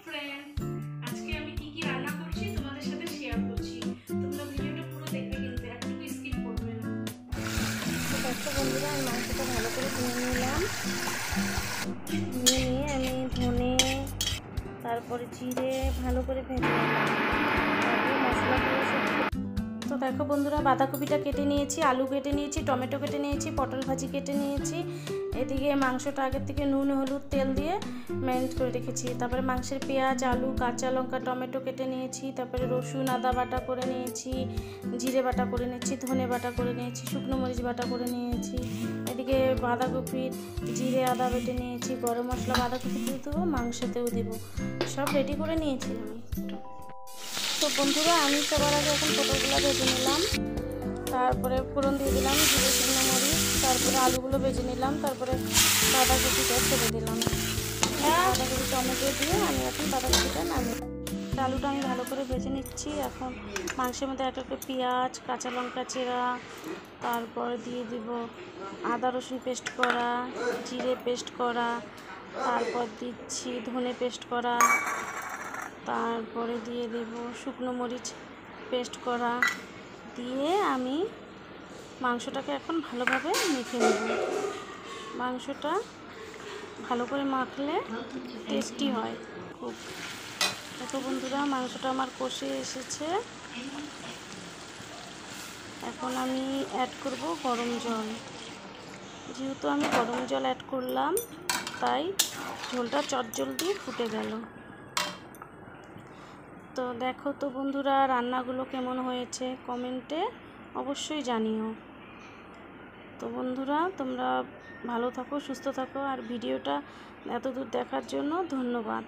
Friend, আজকে আমি কি কি রান্না করছি তোমাদের সাথে শেয়ার করছি। তোমরা ভিডিওটা পুরো দেখবে, কিন্তু একটু স্কিপ করবে না। তো দেখো বন্ধুরা, আমি মাংসটা ভালো করে ধুয়ে নিলাম। ধুয়ে নিয়ে আমি ধনে, তারপরে জিরে ভালো করে ভেজে নিলাম। তারপরে মশলাগুলো সব। তো দেখো বন্ধুরা, বাঁধাকপিটা কেটে নিয়েছি, আলু কেটে নিয়েছি, টমেটো কেটে নিয়েছি, পটল ভাজি কেটে নিয়েছি। এদিকে মাংসটা আগের থেকে নুন হলুদ তেল দিয়ে ম্যারিনেট করে রেখেছি। তারপরে মাংসের পেঁয়াজ আলু কাঁচা লঙ্কা টমেটো কেটে নিয়েছি। তারপরে রসুন আদা বাটা করে নিয়েছি, জিরে বাটা করে নিয়েছি, ধনে বাটা করে নিয়েছি, শুকনো মরিচ বাটা করে নিয়েছি। এদিকে বাঁধাকপির জিরে আদা বেটে নিয়েছি, গরম মশলা বাঁধাকপিতেও দেবো, মাংসতেও দেবো, সব রেডি করে নিয়েছি আমি। তো বন্ধুরা, আমি সবার আগে এখন পটলগুলো ভেজে নিলাম। তারপরে ফোড়ন দিয়ে দিলাম জিরে শুকনো মরিচ। তারপরে আলুগুলো ভেজে নিলাম। তারপরে বাঁধাকপিটা ছেড়ে দিলাম। বাঁধাকপি টমেটো দিয়ে আমি এখন বাঁধাকপিটা নামিয়ে আলুটা আমি ভালো করে ভেজে নিচ্ছি। এখন মাংসের মধ্যে এক একটা পেঁয়াজ কাঁচা লঙ্কা চেরা, তারপরে দিয়ে দিব আদা রসুন পেস্ট করা, জিরে পেস্ট করা, তারপর দিচ্ছি ধনে পেস্ট করা, তারপরে দিয়ে দেব শুকনো মরিচ পেস্ট করা, দিয়ে আমি মাংসটাকে এখন ভালোভাবে মেখে নেব। মাংসটা ভালো করে মাখলে টেস্টি হয় খুব। দেখো বন্ধুরা, মাংসটা আমার কষে এসেছে। এখন আমি অ্যাড করব গরম জল। যেহেতু আমি গরম জল অ্যাড করলাম, তাই ঝোলটা চটজলদি ফুটে গেল। তো দেখো তো বন্ধুরা, রান্নাগুলো কেমন হয়েছে কমেন্টে অবশ্যই জানিও। তো বন্ধুরা, তোমরা ভালো থাকো সুস্থ থাকো, আর ভিডিওটা এতদূর দেখার জন্য ধন্যবাদ।